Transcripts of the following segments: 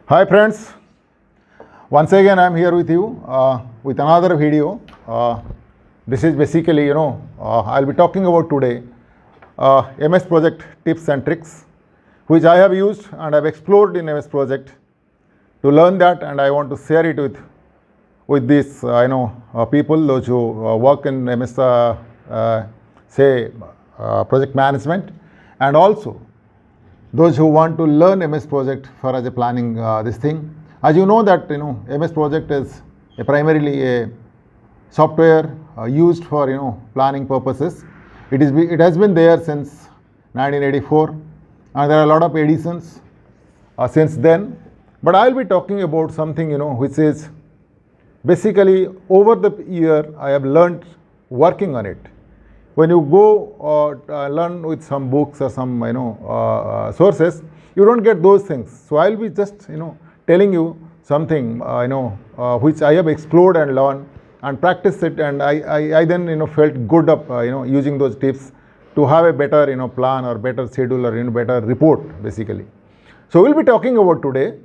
Hi friends, once again I am here with you with another video. This is basically, I'll be talking about today MS Project tips and tricks, which I have used and I've explored in MS Project to learn that, and I want to share it with these people, those who work in MS project management, and also those who want to learn MS Project for as a planning this thing. As you know that MS Project is primarily a software used for planning purposes. It has been there since 1984, and there are a lot of editions since then. But I will be talking about something which is basically over the year I have learned working on it. When you go learn with some books or some sources, you don't get those things. So I'll be just telling you something which I have explored and learned and practiced it, and I then felt good up using those tips to have a better plan or better schedule or better report basically. So we'll be talking about today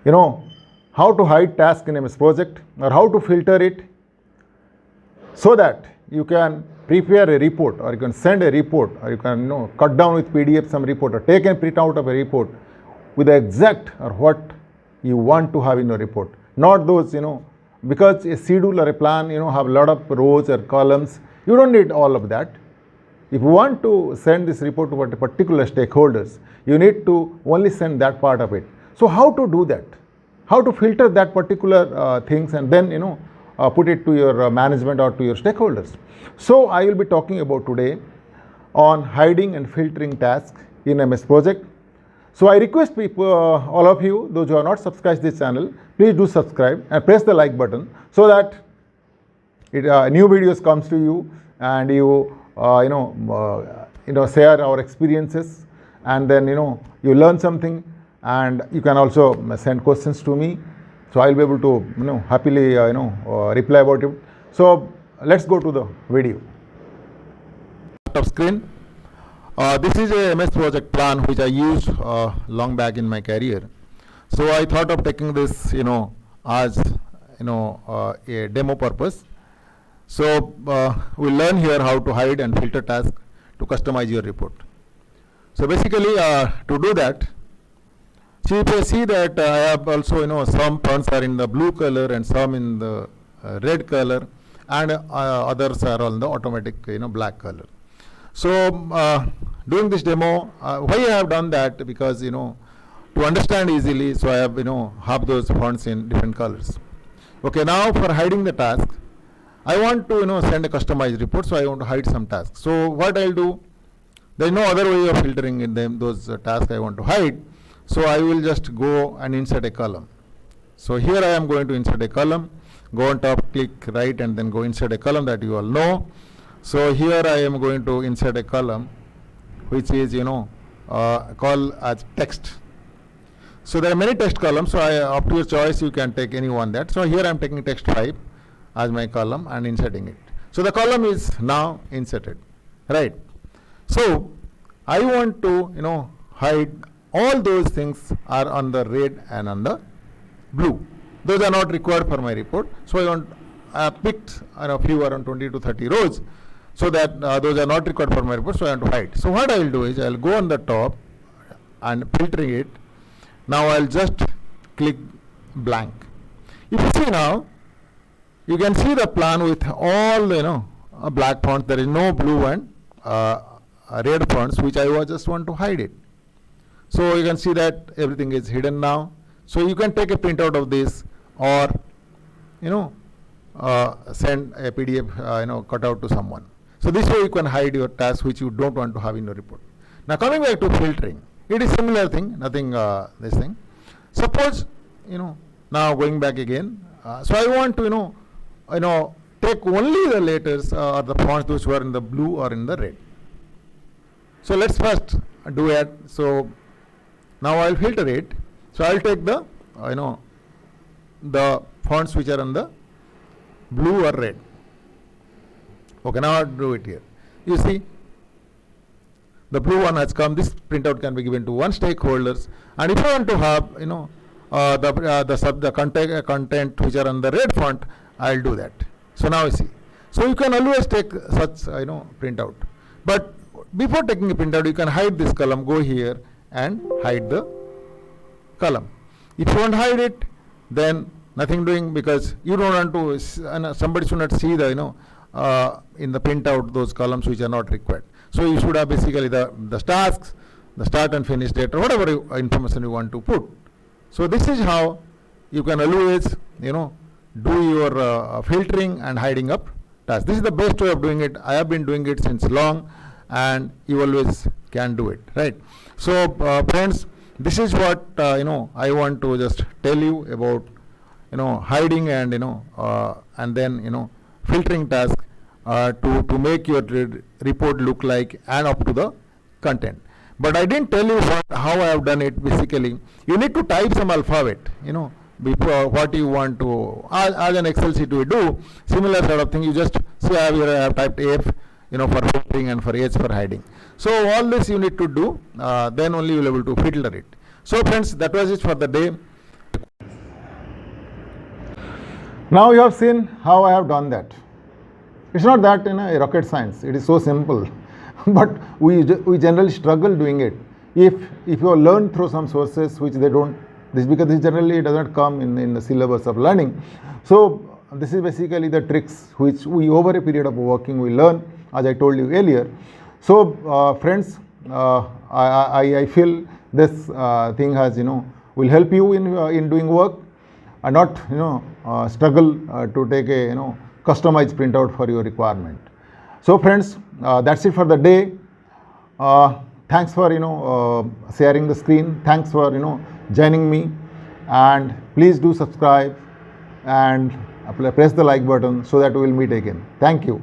how to hide task in MS Project or how to filter it so that you can prepare a report, or you can send a report, or you can cut down with PDF some report, or take a printout of a report with the exact or what you want to have in your report. Not those because a schedule or a plan have a lot of rows or columns. You don't need all of that. If you want to send this report to a particular stakeholders, you need to only send that part of it. So how to do that? How to filter that particular things and then put it to your management or to your stakeholders. So I will be talking about today on hiding and filtering tasks in MS Project. So I request people, all of you, those who are not subscribed to this channel, please do subscribe and press the like button so that new videos comes to you, and you share our experiences, and then you learn something, and you can also send questions to me. So I'll be able to happily reply about it. So let's go to the video. Top screen. This is a MS Project plan which I used long back in my career. So I thought of taking this as a demo purpose. So we'll learn here how to hide and filter tasks to customize your report. So basically to do that, so if you see that I have also some fonts are in the blue color and some in the red color, and others are on the automatic black color. So doing this demo, why I have done that, because to understand easily, so I have those fonts in different colors. Okay, now for hiding the task, I want to send a customized report, so I want to hide some tasks. So what I'll do, there is no other way of filtering in them those tasks I want to hide. So I will just go and insert a column. So here I am going to insert a column. Go on top, click right, and then go insert a column that you all know. So here I am going to insert a column which is called as text. So there are many text columns, so up to your choice you can take any one that. So here I am taking text 5 as my column and inserting it. So the column is now inserted, right? So I want to hide all those things are on the red and on the blue. Those are not required for my report. So I picked a few around 20 to 30 rows, so that those are not required for my report, so I want to hide. So what I will do is I will go on the top and filtering it. Now I will just click blank. If you see now, you can see the plan with all black fonts. There is no blue and red fonts, which I just want to hide it. So you can see that everything is hidden now. So you can take a printout of this, or send a PDF cutout to someone. So this way you can hide your tasks which you don't want to have in your report. Now coming back to filtering, it is similar thing, nothing this thing. Suppose now going back again. So I want to take only the letters or the fonts those who are in the blue or in the red. So let's first do it. So now I'll filter it. So I'll take the the fonts which are on the blue or red. Okay, now I'll do it here. You see, the blue one has come, this printout can be given to one stakeholders. And if I want to have, the content which are on the red font, I'll do that. So now you see. So you can always take such, printout. But before taking a printout, you can hide this column. Go here and hide the column. If you want to hide it, then nothing doing, because you don't want to, somebody should not see the, in the printout those columns which are not required. So you should have basically the tasks, the start and finish date, or whatever information you want to put. So this is how you can always, do your filtering and hiding up tasks. This is the best way of doing it. I have been doing it since long, and you always can do it, right? So friends, this is what I want to just tell you about, hiding and and then filtering task to make your report look like and up to the content. But I didn't tell you how I have done it. Basically, you need to type some alphabet, before what you want to, as an Excel sheet we do similar sort of thing. You just see, I have typed F, for filtering, and for H for hiding. So all this you need to do, then only you will be able to filter it. So friends, that was it for the day. Now you have seen how I have done that. It's not that a rocket science. It is so simple, but we generally struggle doing it. If you have learned through some sources which they don't, because this generally does not come in the syllabus of learning. So this is basically the tricks which we, over a period of working, we learn, as I told you earlier. So friends, I feel this thing has will help you in doing work, and not struggle to take a customized printout for your requirement. So friends, that's it for the day. Thanks for sharing the screen. Thanks for joining me, and please do subscribe and press the like button so that we will meet again. Thank you.